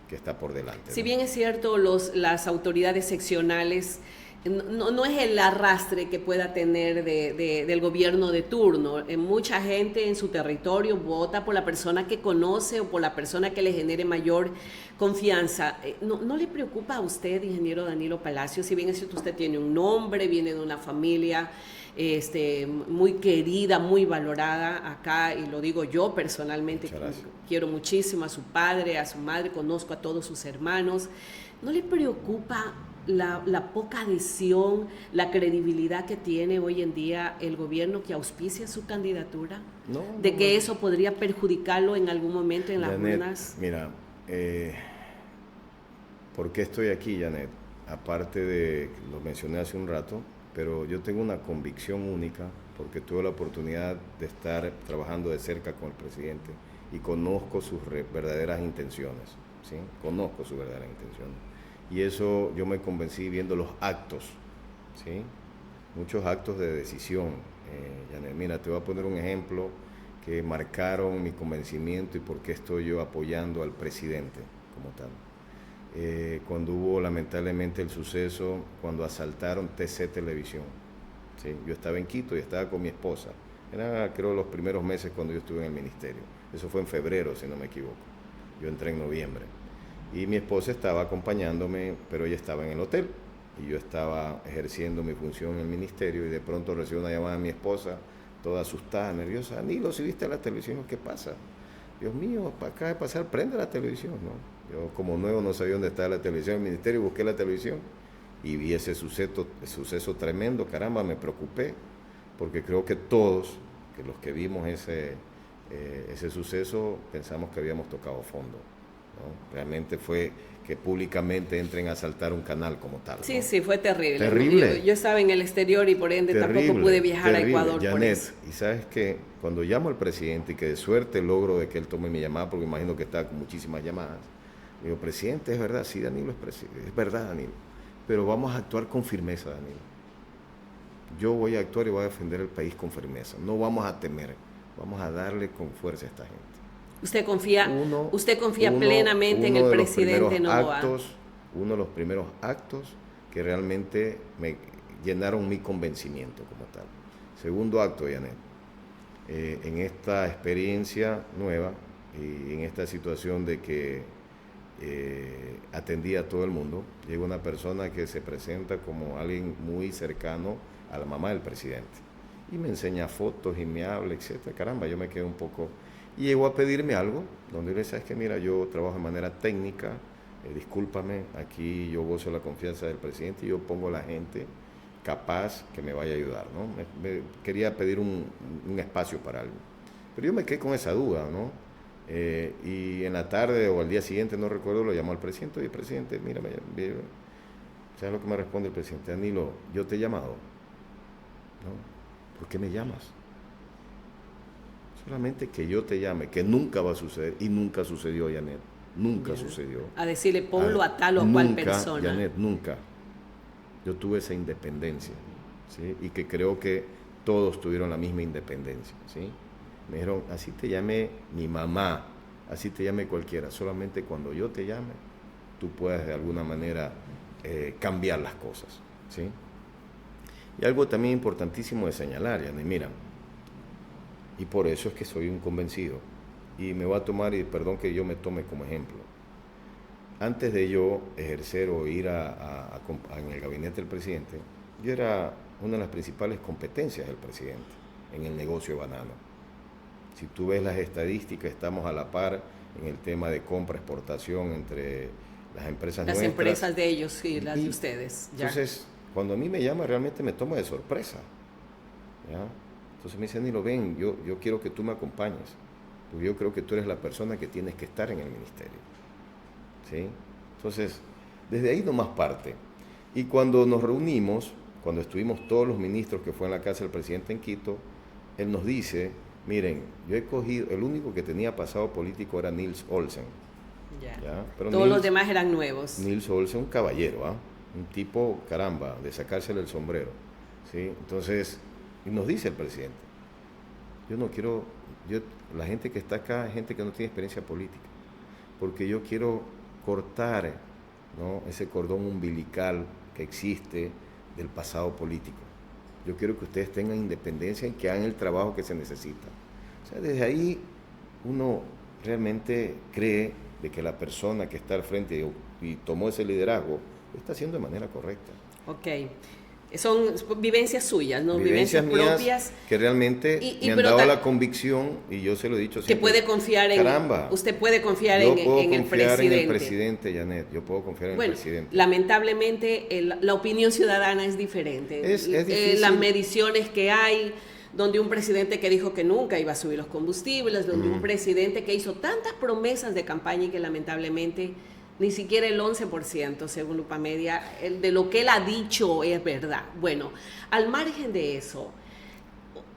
que está por delante, Si ¿no? bien es cierto, las autoridades seccionales no es el arrastre que pueda tener del gobierno de turno. Mucha gente en su territorio vota por la persona que conoce o por la persona que le genere mayor confianza. ¿No le preocupa a usted, ingeniero Danilo Palacios? Si bien es cierto, usted tiene un nombre, viene de una familia muy querida, muy valorada acá, y lo digo yo personalmente, quiero muchísimo a su padre, a su madre, conozco a todos sus hermanos. ¿No le preocupa la poca adhesión, la credibilidad que tiene hoy en día el gobierno que auspicia su candidatura? ¿De que eso podría perjudicarlo en algún momento en las urnas? Mira, ¿por qué estoy aquí, Janet? Aparte de, lo mencioné hace un rato, pero yo tengo una convicción única porque tuve la oportunidad de estar trabajando de cerca con el presidente y conozco sus verdaderas intenciones, ¿sí? Conozco sus verdaderas intenciones. Y eso yo me convencí viendo los actos, ¿sí? Muchos actos de decisión. Janet, mira, te voy a poner un ejemplo que marcaron mi convencimiento y por qué estoy yo apoyando al presidente como tal. Cuando hubo lamentablemente el suceso, cuando asaltaron TC Televisión, ¿sí? Yo estaba en Quito y estaba con mi esposa. Era, creo, los primeros meses cuando yo estuve en el ministerio. Eso fue en febrero, si no me equivoco. Yo entré en noviembre. Y mi esposa estaba acompañándome, pero ella estaba en el hotel. Y yo estaba ejerciendo mi función en el ministerio y de pronto recibo una llamada de mi esposa, toda asustada, nerviosa. Danilo, ¿si viste la televisión? ¿Qué pasa? Dios mío, acaba de pasar, prende la televisión, ¿no? Yo como nuevo no sabía dónde estaba la televisión en el ministerio, busqué la televisión y vi ese suceso tremendo. Caramba, me preocupé, porque creo que todos, que los que vimos ese suceso, pensamos que habíamos tocado fondo, ¿no? Realmente fue que públicamente entren a asaltar un canal como tal, ¿no? Sí, sí, fue terrible. Terrible. Yo estaba en el exterior y por ende terrible, tampoco pude viajar terrible. a Ecuador. Janet, por eso. y sabes que cuando llamo al presidente y que de suerte logro de que él tome mi llamada, porque imagino que está con muchísimas llamadas, digo, presidente, es verdad, sí, Danilo es verdad, Danilo, pero vamos a actuar con firmeza, Danilo. Yo voy a actuar y voy a defender el país con firmeza, no vamos a temer, vamos a darle con fuerza a esta gente. ¿Usted confía plenamente en el presidente Noboa? Uno de los primeros actos que realmente me llenaron mi convencimiento como tal. Segundo acto, Janet, en esta experiencia nueva y en esta situación de que atendía a todo el mundo, llega una persona que se presenta como alguien muy cercano a la mamá del presidente y me enseña fotos y me habla, etcétera. Caramba, yo me quedé un poco... Y llegó a pedirme algo, donde yo le decía, es que mira, yo trabajo de manera técnica, discúlpame, aquí yo gozo la confianza del presidente y yo pongo a la gente capaz que me vaya a ayudar, ¿no? Me quería pedir un espacio para algo. Pero yo me quedé con esa duda, ¿no? Y en la tarde o al día siguiente, no recuerdo, lo llamó al presidente, oye, presidente, mira, ¿sabes lo que me responde el presidente? Danilo, yo te he llamado, ¿no? ¿Por qué me llamas? Solamente que yo te llame, que nunca va a suceder, y nunca sucedió, Janet, nunca sucedió. A decirle, ponlo a tal o cual persona. Janet, nunca. Yo tuve esa independencia, ¿sí? Y que creo que todos tuvieron la misma independencia, ¿sí? Me dijeron, así te llame mi mamá, así te llame cualquiera, solamente cuando yo te llame, tú puedas de alguna manera cambiar las cosas, ¿sí? Y algo también importantísimo de señalar, Janet, mira, y por eso es que soy un convencido, y me voy a tomar, y perdón que yo me tome como ejemplo, antes de yo ejercer o ir en el gabinete del presidente, yo era una de las principales competencias del presidente en el negocio banano. Si tú ves las estadísticas, estamos a la par en el tema de compra-exportación entre las empresas nuestras. Las empresas de ellos y las de ustedes. Ya. Entonces, cuando a mí me llama, realmente me toma de sorpresa, ¿ya? Entonces me dice, Danilo, ven, yo quiero que tú me acompañes, porque yo creo que tú eres la persona que tienes que estar en el ministerio, ¿sí? Entonces, desde ahí nomás parte. Y cuando nos reunimos cuando estuvimos todos los ministros que fue en la casa del presidente en Quito, él nos dice, miren, yo he cogido, el único que tenía pasado político era Nils Olsen. ¿Ya? Pero todos los demás eran nuevos. Nils Olsen, un caballero, un tipo, caramba, de sacársele el sombrero. ¿Sí? Entonces, y nos dice el presidente, yo no quiero, la gente que está acá es gente que no tiene experiencia política, porque yo quiero cortar, ¿no?, ese cordón umbilical que existe del pasado político. Yo quiero que ustedes tengan independencia y que hagan el trabajo que se necesita. O sea, desde ahí uno realmente cree de que la persona que está al frente y tomó ese liderazgo lo está haciendo de manera correcta. Ok. Son vivencias suyas, ¿no? Vivencias propias. Que realmente me han dado la convicción, y yo se lo he dicho siempre. Que puede confiar en... Caramba. Usted puede confiar en el presidente. Yo puedo confiar en el presidente, Janet. Yo puedo confiar en el presidente. Lamentablemente, la opinión ciudadana es diferente. Es difícil. Las mediciones que hay, donde un presidente que dijo que nunca iba a subir los combustibles, donde un presidente que hizo tantas promesas de campaña y que lamentablemente... ni siquiera el 11%, según Lupa Media, de lo que él ha dicho es verdad. Bueno, al margen de eso,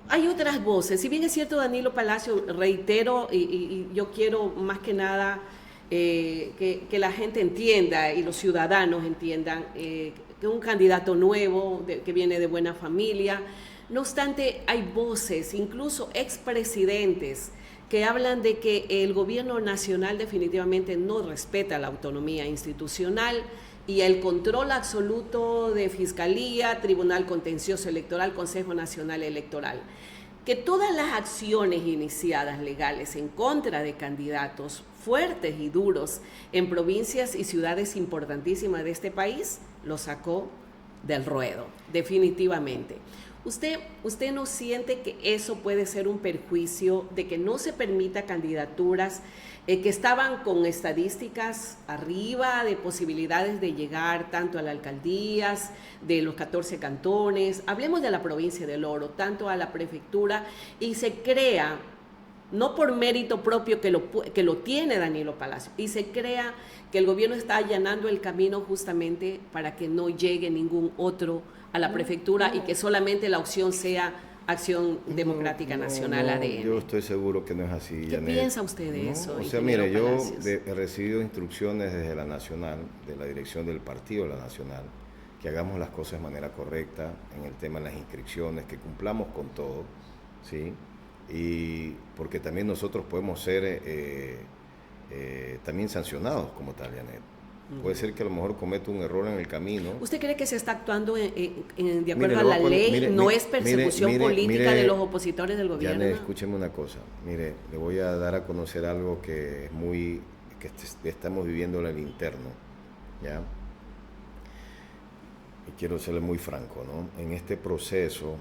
hay otras voces. Si bien es cierto, Danilo Palacio, reitero, y yo quiero más que nada que la gente entienda y los ciudadanos entiendan que un candidato nuevo, que viene de buena familia. No obstante, hay voces, incluso expresidentes, que hablan de que el gobierno nacional definitivamente no respeta la autonomía institucional y el control absoluto de Fiscalía, Tribunal Contencioso Electoral, Consejo Nacional Electoral. Que todas las acciones iniciadas legales en contra de candidatos fuertes y duros en provincias y ciudades importantísimas de este país lo sacó del ruedo, definitivamente. ¿Usted no siente que eso puede ser un perjuicio de que no se permita candidaturas que estaban con estadísticas arriba de posibilidades de llegar tanto a las alcaldías de los 14 cantones, hablemos de la provincia del Oro, tanto a la prefectura, y se crea, no por mérito propio que lo tiene Danilo Palacio, y se crea que el gobierno está allanando el camino justamente para que no llegue ningún otro a la prefectura y que solamente la opción sea Acción Democrática Nacional, ADN? Yo estoy seguro que no es así, ¿Qué Janet? piensa usted de eso? O sea, mire, yo he recibido instrucciones desde la Nacional, de la dirección del partido de la Nacional, que hagamos las cosas de manera correcta en el tema de las inscripciones, que cumplamos con todo, ¿sí? Y porque también nosotros podemos ser también sancionados como tal, Janet. Puede ser que a lo mejor cometa un error en el camino. ¿Usted cree que se está actuando de acuerdo a la ley? ¿No es persecución política de los opositores del gobierno? Janet, escúcheme una cosa. Mire, le voy a dar a conocer algo que es que estamos viviendo en el interno, ¿ya? Y quiero serle muy franco, ¿no? En este proceso,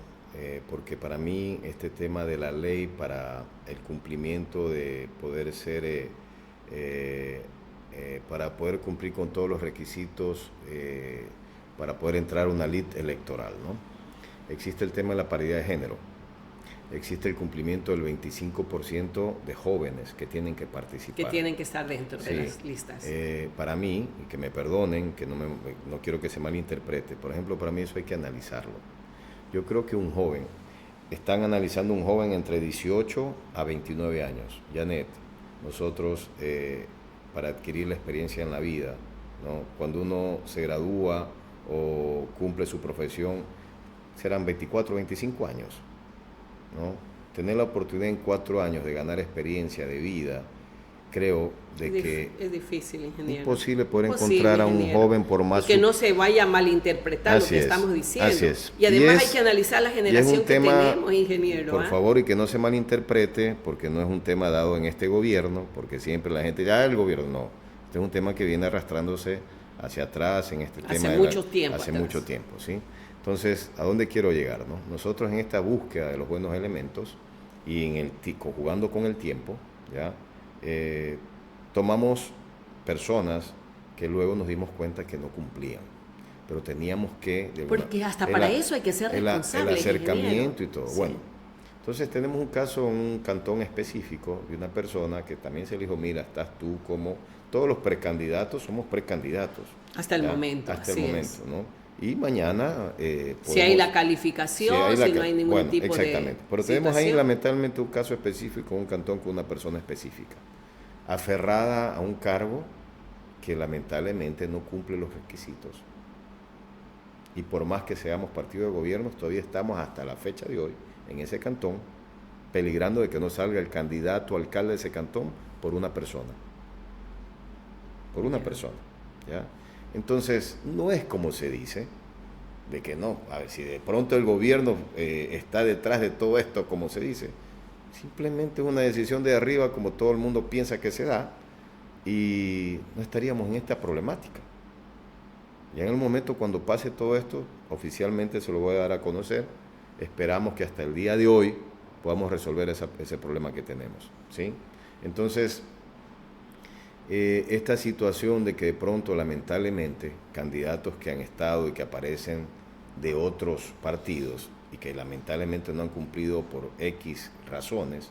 porque para mí este tema de la ley para el cumplimiento de poder ser... para poder cumplir con todos los requisitos para poder entrar a una lid electoral, ¿no? Existe el tema de la paridad de género, existe el cumplimiento del 25% de jóvenes que tienen que participar. Que tienen que estar dentro de las listas. Para mí, y que me perdonen, que no quiero que se malinterprete, por ejemplo, para mí eso hay que analizarlo. Yo creo que un joven, están analizando un joven entre 18 a 29 años. Janet, nosotros... para adquirir la experiencia en la vida, ¿no? Cuando uno se gradúa o cumple su profesión, serán 24 o 25 años, ¿no? Tener la oportunidad en 4 años de ganar experiencia de vida, creo que es difícil, ingeniero. Es imposible poder encontrar a un joven por más... Y que no se vaya a malinterpretar lo que estamos diciendo. Así es. Y además hay que analizar la generación que tenemos, ingeniero. Por favor, y que no se malinterprete, porque no es un tema dado en este gobierno, porque siempre la gente dice, el gobierno no. Este es un tema que viene arrastrándose hacia atrás en este tema. Hace mucho tiempo, ¿sí? Entonces, ¿a dónde quiero llegar, no? Nosotros en esta búsqueda de los buenos elementos y jugando con el tiempo, ¿ya? Tomamos personas que luego nos dimos cuenta que no cumplían, pero teníamos que... Porque hasta para eso hay que ser responsable. El acercamiento y todo. Sí. Bueno, entonces tenemos un caso en un cantón específico de una persona que también se le dijo, mira, estás tú como... Todos los precandidatos somos precandidatos. Hasta el momento. Hasta el momento, ¿no? Y mañana si hay la calificación, si no hay ningún tipo exactamente. Pero tenemos ahí lamentablemente un caso específico, un cantón con una persona específica, aferrada a un cargo que lamentablemente no cumple los requisitos. Y por más que seamos partido de gobierno, todavía estamos hasta la fecha de hoy en ese cantón, peligrando de que no salga el candidato alcalde de ese cantón por una persona. Por una persona, ¿ya? Entonces, no es como se dice, de que no, a ver, si de pronto el gobierno está detrás de todo esto, como se dice, simplemente es una decisión de arriba, como todo el mundo piensa que se da, y no estaríamos en esta problemática. Ya en el momento cuando pase todo esto, oficialmente se lo voy a dar a conocer, esperamos que hasta el día de hoy podamos resolver ese problema que tenemos, ¿sí? Entonces, esta situación de que de pronto, lamentablemente, candidatos que han estado y que aparecen de otros partidos y que lamentablemente no han cumplido por X razones,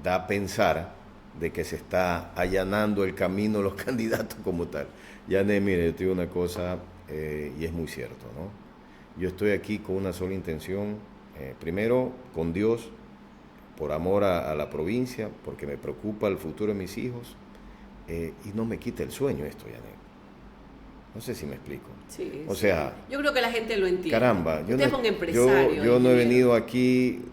da a pensar de que se está allanando el camino a los candidatos como tal. Yanet, mire, yo te digo una cosa, y es muy cierto, ¿no? Yo estoy aquí con una sola intención, primero con Dios, por amor a la provincia, porque me preocupa el futuro de mis hijos, y no me quita el sueño esto, Yanet. No sé si me explico. Sí, o sea, yo creo que la gente lo entiende. Caramba, yo no he venido aquí,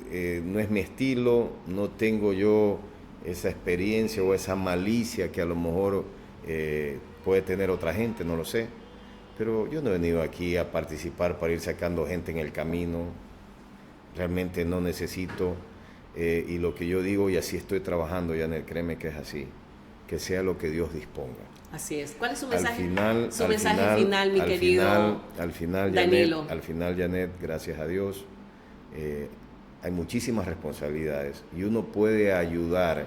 no es mi estilo, no tengo yo esa experiencia o esa malicia que a lo mejor puede tener otra gente, no lo sé. Pero yo no he venido aquí a participar para ir sacando gente en el camino. Realmente no necesito. Y lo que yo digo, y así estoy trabajando, Yanet, créeme que es así, que sea lo que Dios disponga. Así es. ¿Cuál es su mensaje? Su mensaje final, mi querido Danilo? Al final, Yanet, gracias a Dios, hay muchísimas responsabilidades y uno puede ayudar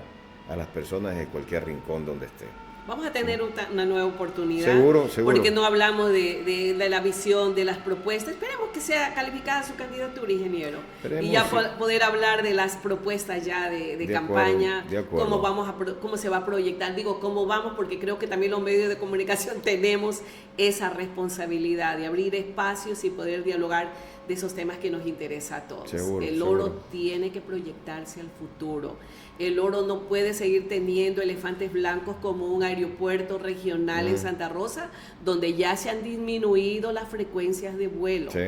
a las personas de cualquier rincón donde esté. Vamos a tener una nueva oportunidad. Seguro. Porque no hablamos de la visión, de las propuestas. Esperemos que sea calificada su candidatura, ingeniero. Y ya poder hablar de las propuestas ya de campaña, cómo se va a proyectar. Digo, cómo vamos, porque creo que también los medios de comunicación tenemos esa responsabilidad de abrir espacios y poder dialogar de esos temas que nos interesa a todos. El oro tiene que proyectarse al futuro. El oro no puede seguir teniendo elefantes blancos como un aeropuerto regional en Santa Rosa, donde ya se han disminuido las frecuencias de vuelo. Sí.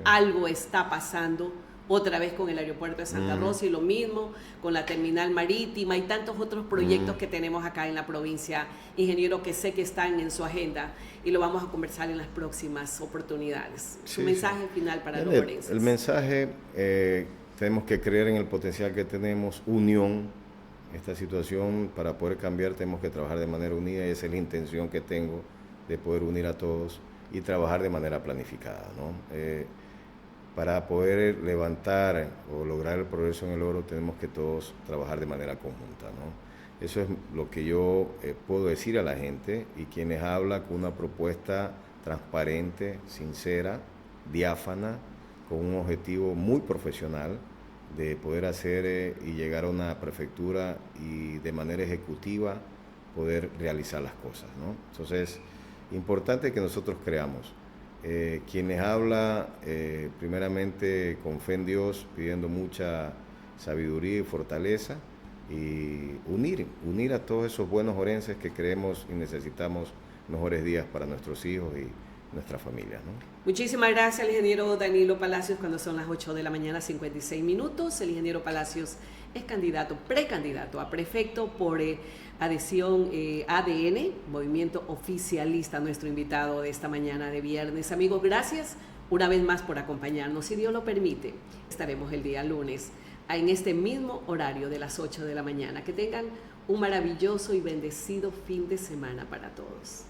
Algo está pasando otra vez con el aeropuerto de Santa Rosa y lo mismo con la terminal marítima y tantos otros proyectos que tenemos acá en la provincia, ingeniero, que sé que están en su agenda y lo vamos a conversar en las próximas oportunidades. Su mensaje final para los orenses. El mensaje, tenemos que creer en el potencial que tenemos, unión. Esta situación, para poder cambiar, tenemos que trabajar de manera unida y esa es la intención que tengo, de poder unir a todos y trabajar de manera planificada, ¿no? Para poder levantar o lograr el progreso en el oro, tenemos que todos trabajar de manera conjunta, ¿no? Eso es lo que yo puedo decir a la gente, y quienes hablan con una propuesta transparente, sincera, diáfana, con un objetivo muy profesional de poder hacer y llegar a una prefectura y de manera ejecutiva poder realizar las cosas, ¿no? Entonces, importante que nosotros creamos. Quienes hablan primeramente con fe en Dios, pidiendo mucha sabiduría y fortaleza, y unir a todos esos buenos orenses que creemos y necesitamos mejores días para nuestros hijos y nuestra familia, ¿no? Muchísimas gracias al ingeniero Danilo Palacios. Cuando son las 8 de la mañana, 56 minutos, el ingeniero Palacios es precandidato a prefecto por adhesión ADN, Movimiento Oficialista, nuestro invitado de esta mañana de viernes. Amigos, gracias una vez más por acompañarnos. Si Dios lo permite, estaremos el día lunes en este mismo horario de las 8 de la mañana. Que tengan un maravilloso y bendecido fin de semana para todos.